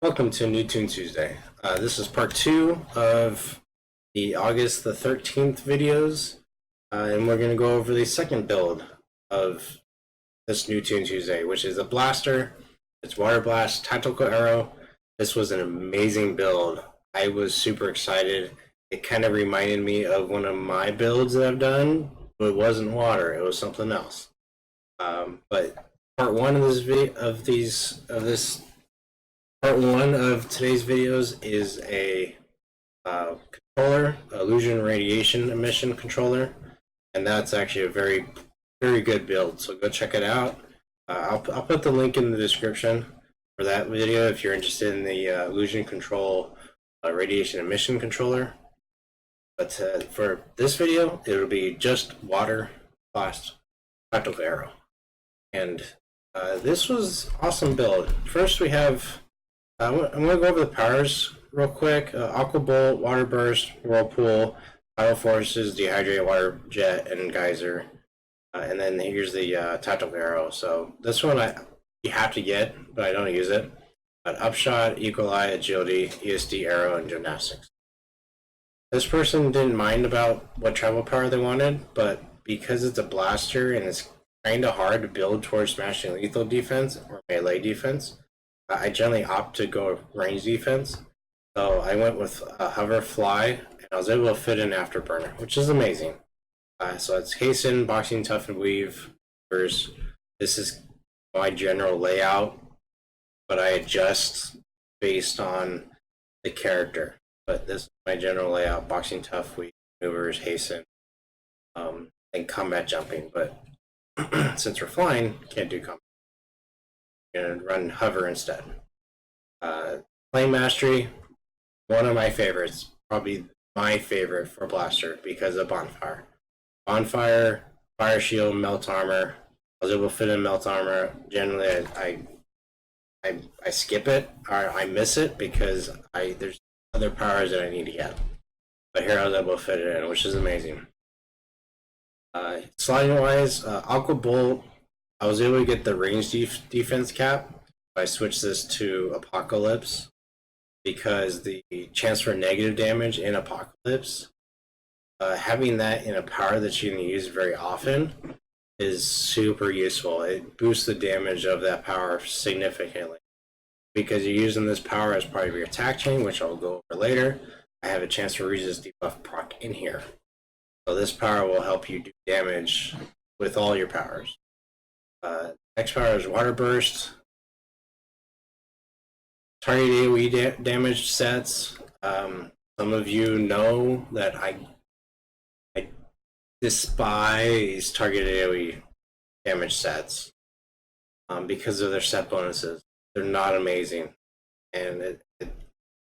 Welcome to New Toon Tuesday. This is part 2 of the August the 13th videos, and we're going to go over the second build of this New Toon Tuesday, which is a blaster. It's Water Blast, Tactical Arrow. This was an amazing build. I was super excited. It kind of reminded me of one of my builds that I've done, but it wasn't water, it was something else. But part 1 of this Part 1 of today's videos is a controller, illusion radiation emission controller, and that's actually a very good build, so go check it out. I'll put the link in the description for that video if you're interested in the illusion control radiation emission controller. But for this video, it'll be just water blast tactical arrow. And this was awesome build. First we have I'm going to go over the powers real quick. Aqua Bolt, Water Burst, Whirlpool, Tidal Forces, Dehydrate, Water Jet, and Geyser. And then here's the Tactical Arrow. So this one you have to get, but I don't use it. But Upshot, Eagle Eye, Agility, ESD, Arrow, and Gymnastics. This person didn't mind about what travel power they wanted, but because it's a blaster and it's kind of hard to build towards smashing lethal defense or melee defense, I generally opt to go range defense. So I went with Hover Fly, and I was able to fit in Afterburner, which is amazing. So it's Hasten, Boxing, Tough, and Weave. This is my general layout, but I adjust based on the character. But this is my general layout: Boxing, Tough, Weave, Maneuvers, Hasten, and combat jumping. But since we're flying, can't do combat. And run hover instead. Flame Mastery, one of my favorites, probably my favorite for blaster because of Bonfire. Bonfire, Fire Shield, Melt Armor. I was able to fit in Melt Armor. Generally, I skip it or I miss it because there's other powers that I need to get. But here I was able to fit it in, which is amazing. Sliding wise, Aqua Bolt. I was able to get the range defense cap. I switched this to Apocalypse because the chance for negative damage in Apocalypse, having that in a power that you can use very often is super useful. It boosts the damage of that power significantly. Because you're using this power as part of your attack chain, which I'll go over later, I have a chance for resist debuff proc in here. So this power will help you do damage with all your powers. Next power is Water Burst. Target AoE damage sets. Some of you know that I despise target AoE damage sets because of their set bonuses. They're not amazing, and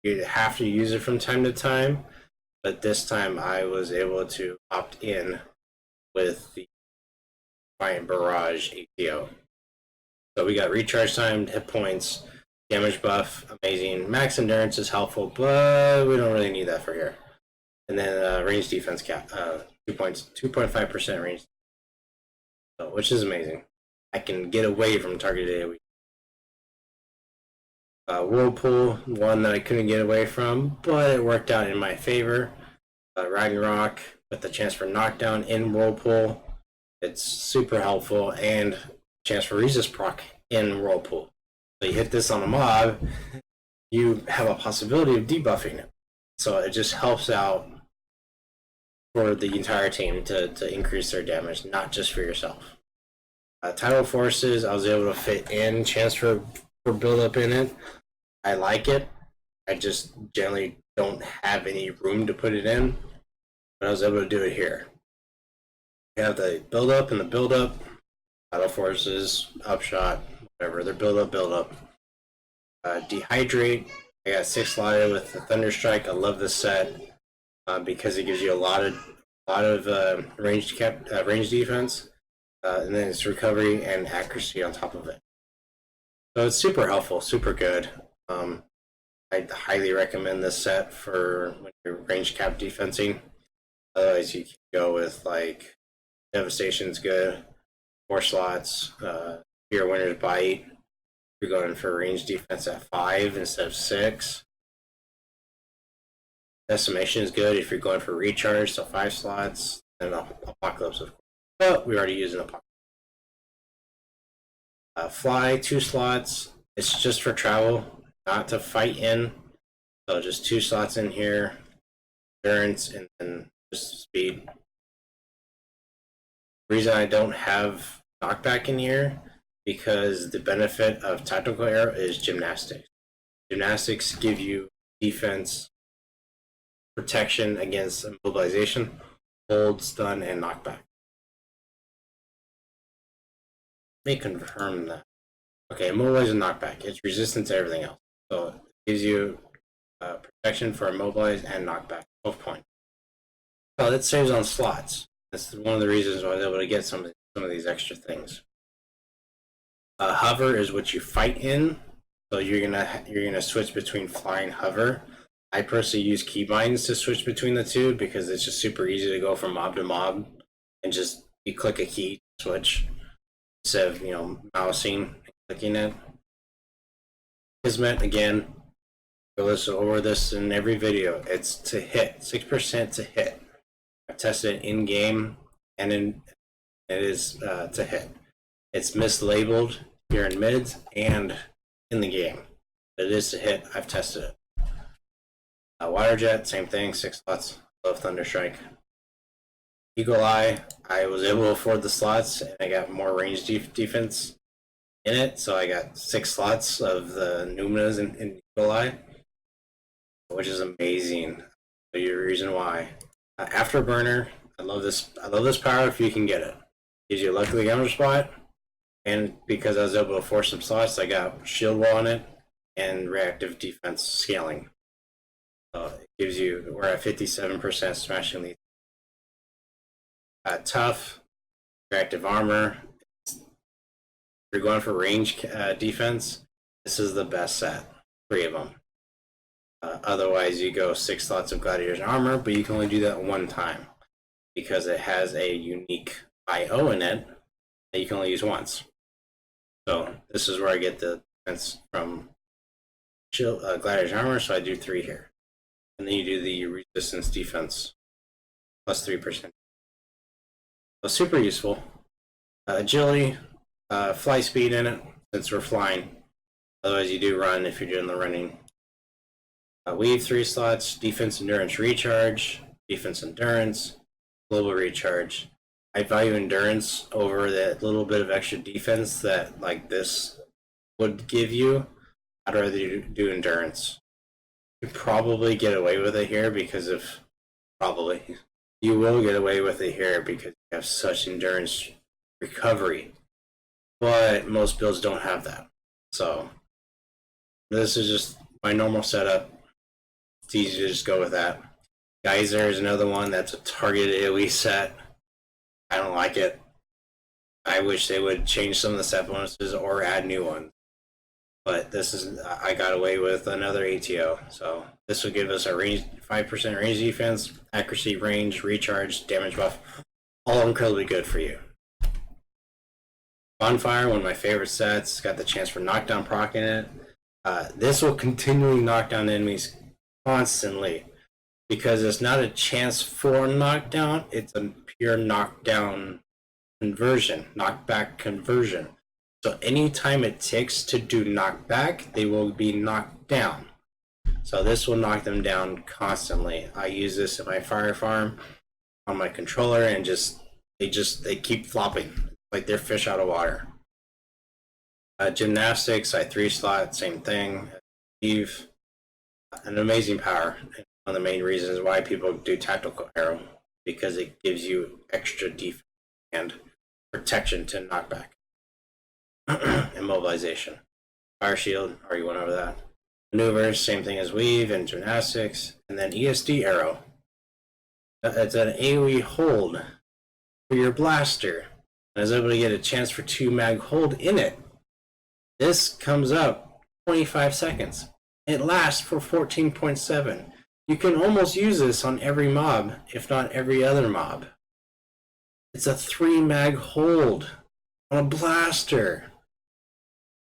you have to use it from time to time. But this time I was able to opt in with the Defiant Barrage ATO. So we got recharge time, hit points, damage buff, amazing. Max endurance is helpful, but we don't really need that for here. And then range defense cap, 2.5% range, which is amazing. I can get away from targeted AoE. Whirlpool, one that I couldn't get away from, but it worked out in my favor. Ragnarok with the chance for knockdown in Whirlpool. It's super helpful, and chance for resist proc in Whirlpool. So you hit this on a mob, you have a possibility of debuffing it. So it just helps out for the entire team to increase their damage, not just for yourself. Tidal Forces, I was able to fit in chance for build up in it. I like it. I just generally don't have any room to put it in, but I was able to do it here. You have the build up and the build up. Tidal Forces, Upshot, whatever. They're build up. Dehydrate. I got 6 slotted with the Thunderstrike. I love this set because it gives you a lot of range defense, and then it's recovery and accuracy on top of it. So it's super helpful, super good. I highly recommend this set for when you're range cap defensing. Otherwise, you can go with like Devastation's good. 4 slots, Fear Winner's Bite, You're going for range defense at 5 instead of 6. Decimation is good if you're going for recharge, so 5 slots. And Apocalypse, of course. But we already used an Apocalypse. Fly, 2 slots. It's just for travel, not to fight in. So just 2 slots in here. Endurance and then just speed. The reason I don't have knockback in here, because the benefit of tactical arrow is gymnastics. Gymnastics give you defense, protection against immobilization, hold, stun, and knockback. Let me confirm that. Okay, immobilize and knockback. It's resistant to everything else. So it gives you protection for immobilize and knockback, both points. So that saves on slots. That's one of the reasons why I was able to get some of these extra things. Hover is what you fight in, so you're gonna switch between fly and hover. I personally use keybinds to switch between the two because it's just super easy to go from mob to mob and just you click a key switch instead of mousing and clicking it. Kismet, again, go listen over this in every video. It's to hit, 6% to hit. I've tested it in game and it is to hit. It's mislabeled here in mids and in the game. But it is to hit. I've tested it. Water Jet, same thing, 6 slots. Love Thunderstrike. Eagle Eye, I was able to afford the slots and I got more range defense in it, so I got 6 slots of the Numinas in Eagle Eye, which is amazing. So your reason why. Afterburner, I love this power if you can get it. Gives you a luckily counter spot, and because I was able to force some slots, I got shield wall on it and reactive defense scaling. It gives you, we're at 57% smashing lethal. Tough, reactive armor. If you're going for range defense, this is the best set. 3 of them. Otherwise, you go 6 slots of Gladiator's armor, but you can only do that one time because it has a unique IO in it that you can only use once. So this is where I get the defense from Gladiator's armor, so I do 3 here. And then you do the resistance defense plus 3%. So super useful. Agility, fly speed in it since we're flying. Otherwise, you do run if you're doing the running. Weave 3 slots, defense, endurance, recharge, defense, endurance, global recharge. I value endurance over that little bit of extra defense that like this would give you. I'd rather do endurance. You probably get away with it here because of you will get away with it here because you have such endurance recovery, but most builds don't have that. So this is just my normal setup. It's easy to just go with that. Geyser is another one that's a targeted AoE set. I don't like it. I wish they would change some of the set bonuses or add new ones. But this is, I got away with another ATO. So this will give us a range, 5% range defense, accuracy, range, recharge, damage buff. All incredibly good for you. Bonfire, one of my favorite sets. It's got the chance for knockdown proc in it. This will continually knock down enemies constantly because it's not a chance for knockdown. It's a pure knockdown conversion, knockback conversion. So anytime it ticks to do knockback, they will be knocked down. So this will knock them down constantly. I use this in my fire farm on my controller and they keep flopping like they're fish out of water. Gymnastics, I 3 slot, same thing. Eve, an amazing power. One of the main reasons why people do tactical arrow because it gives you extra defense and protection to knockback. Immobilization. Fire shield, already went over that. Maneuvers, same thing as weave and gymnastics. And then ESD arrow. It's an AoE hold for your blaster. And I was able to get a chance for 2 mag hold in it. This comes up 25 seconds. It lasts for 14.7. You can almost use this on every mob, if not every other mob. It's a 3 mag hold on a blaster.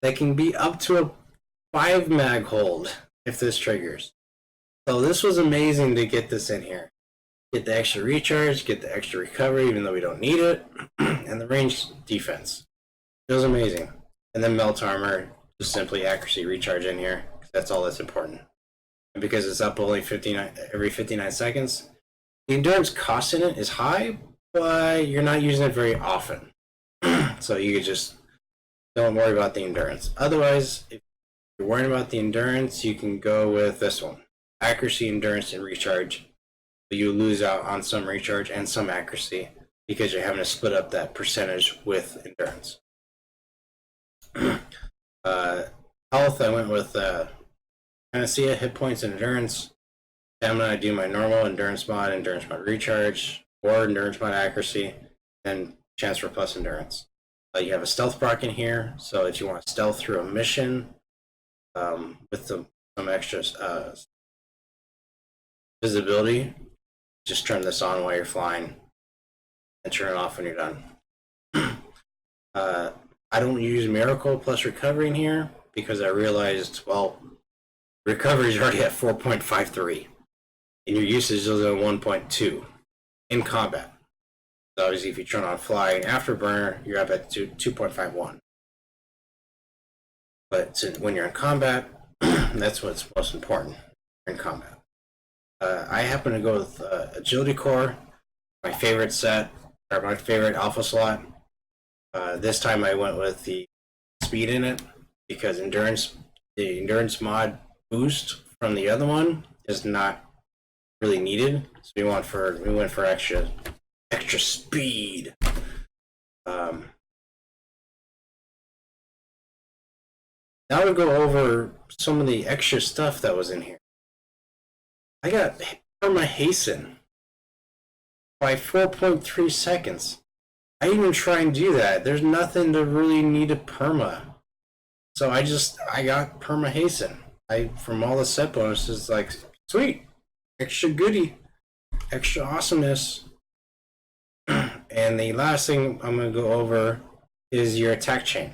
that can be up to a 5 mag hold if this triggers. So this was amazing to get this in here. Get the extra recharge, get the extra recovery even though we don't need it, and the range defense. It was amazing. And then melt armor, just simply accuracy recharge in here, because that's all that's important. And because it's up only every 59 seconds, the endurance cost in it is high, but you're not using it very often. So you could just don't worry about the endurance. Otherwise, if you're worrying about the endurance, you can go with this one. Accuracy, endurance, and recharge. But you lose out on some recharge and some accuracy because you're having to split up that percentage with endurance. Health, I went with Panacea, hit points, and endurance. Stamina, I do my normal endurance mod recharge, or endurance mod accuracy, and chance for plus endurance. You have a stealth proc in here, so if you want to stealth through a mission with some extra visibility, just turn this on while you're flying and turn it off when you're done. I don't use Miracle plus Recovery in here because I realized, well, recovery is already at 4.53 and your usage is only 1.2 in combat. So obviously if you turn on Fly and Afterburner, you're up at 2.51. But when you're in combat, that's what's most important in combat. I happen to go with Agility Core, my favorite set, or my favorite alpha slot. This time I went with the speed in it because the endurance mod boost from the other one is not really needed. So we went for extra speed. Now we'll go over some of the extra stuff that was in here. I got perma hasten by 4.3 seconds. I even try and do that. There's nothing to really need a perma. So I got perma hasten. From all the set bonuses, like, sweet, extra goodie, extra awesomeness. And the last thing I'm going to go over is your attack chain.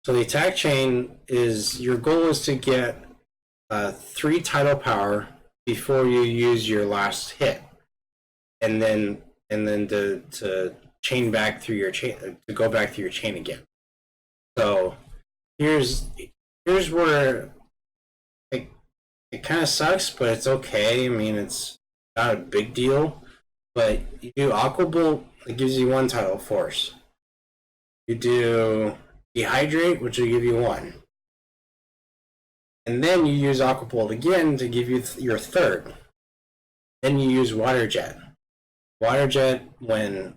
So the attack chain is, your goal is to get 3 tidal power before you use your last hit, and then to chain back through your chain, to go back through your chain again. So here's where it kind of sucks, but it's okay. I mean, it's not a big deal. But you do Aqua Bolt, it gives you 1 tidal force. You do Dehydrate, which will give you 1. And then you use Aqua Bolt again to give you your 3rd. Then you use Water Jet. Water Jet, when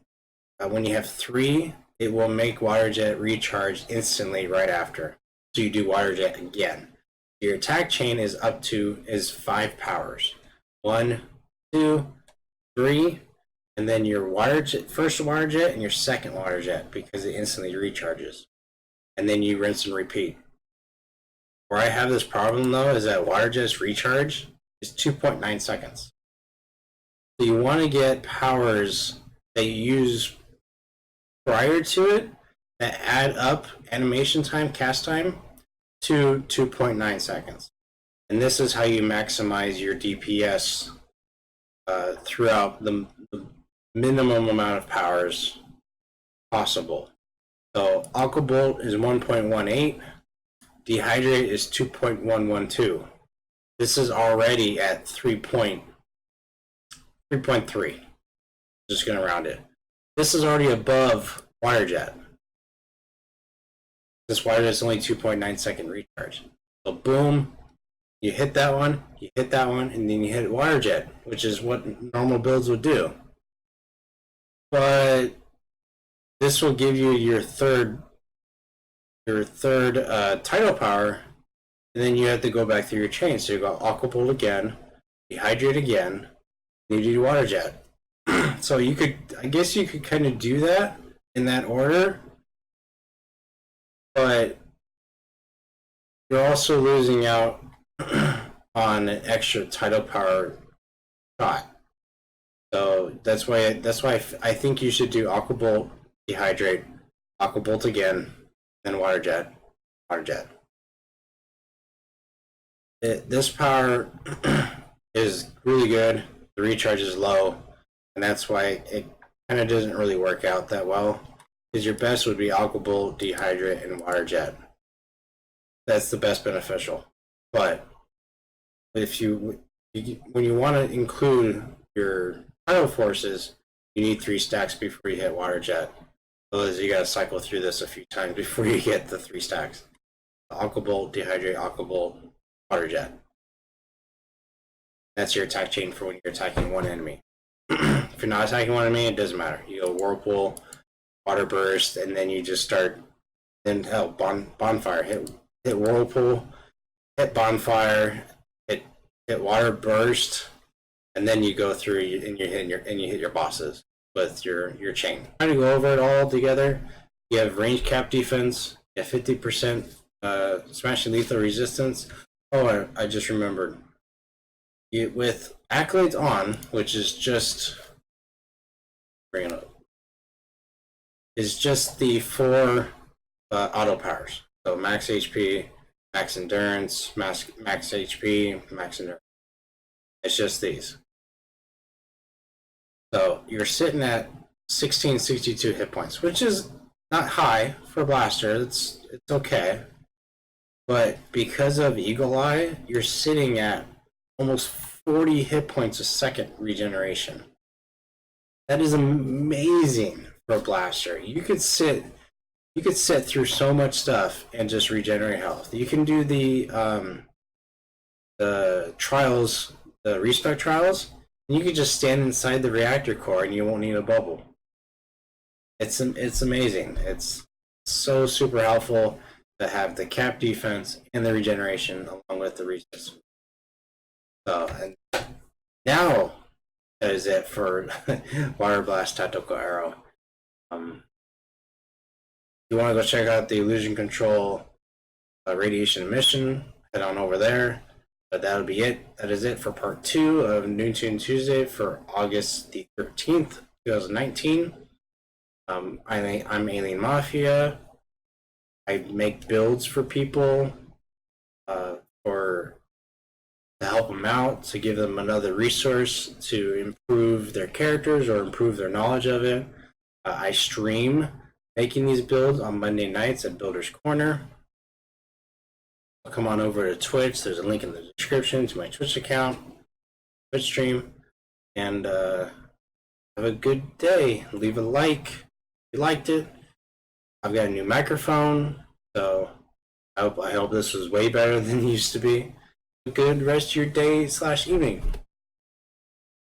you have 3, it will make Water Jet recharge instantly right after. So you do Water Jet again. Your attack chain is 5 powers. 1, 2, 3, and then your first Water Jet and your second Water Jet, because it instantly recharges. And then you rinse and repeat. Where I have this problem though is that Water Jet's recharge is 2.9 seconds. So you want to get powers that you use prior to it that add up animation time, cast time, to 2.9 seconds. And this is how you maximize your DPS throughout the minimum amount of powers possible. So Aqua Bolt is 1.18, Dehydrate is 2.112. This is already at 3.3. Just gonna round it. This is already above Water Jet. This Water Jet is only 2.9 second recharge. So boom, you hit that one, and then you hit Water Jet, which is what normal builds would do. But this will give you your third tidal power, and then you have to go back through your chain. So you go Aqua Bolt again, Dehydrate again, and you do Water Jet. So I guess you could kind of do that in that order, but you're also losing out on an extra tidal power shot. So that's why I think you should do Aqua Bolt, Dehydrate, Aqua Bolt again, then Water Jet, water jet. This power is really good. The recharge is low, and that's why it kind of doesn't really work out that well. Because your best would be Aqua Bolt, Dehydrate, and Water Jet. That's the best beneficial. But if when you want to include your Tidal Forces, you need 3 stacks before you hit Water Jet. Otherwise, you gotta cycle through this a few times before you get the 3 stacks. Aqua Bolt, Dehydrate, Aqua Bolt, Water Jet. That's your attack chain for when you're attacking one enemy. If you're not attacking one enemy, it doesn't matter. You go Whirlpool, Water Burst, and then you just start. Then Bonfire. Hit Whirlpool, hit Bonfire, hit Water Burst, and then you go through and you hit your bosses with your chain. Trying to go over it all together. You have range cap defense. You have 50% smashing lethal resistance. Oh, I just remembered. With Accolades on, which is just bring it up, is just the 4 auto powers. So max HP, max endurance, max HP, max endurance. It's just these. So you're sitting at 1662 hit points, which is not high for a blaster. It's okay. But because of Eagle Eye, you're sitting at almost 40 hit points a second regeneration. That is amazing for a blaster. You could sit through so much stuff and just regenerate health. You can do the trials, the respec trials, and you could just stand inside the reactor core and you won't need a bubble. It's amazing. It's so super helpful to have the cap defense and the regeneration along with the resist. So, and now that is it for Water Blast Tactical Arrow. If you want to go check out the Illusion Control Radiation Emission, head on over there. But that'll be it. That is it for part 2 of Noon Toon Tuesday for August the 13th, 2019. I'm AlienMafia. I make builds for people to help them out, to give them another resource to improve their characters or improve their knowledge of it. I stream making these builds on Monday nights at Builder's Corner. Come on over to Twitch. There's a link in the description to my Twitch account, Twitch stream, and have a good day. Leave a like if you liked it. I've got a new microphone, so I hope this was way better than it used to be. A good rest of your day / evening.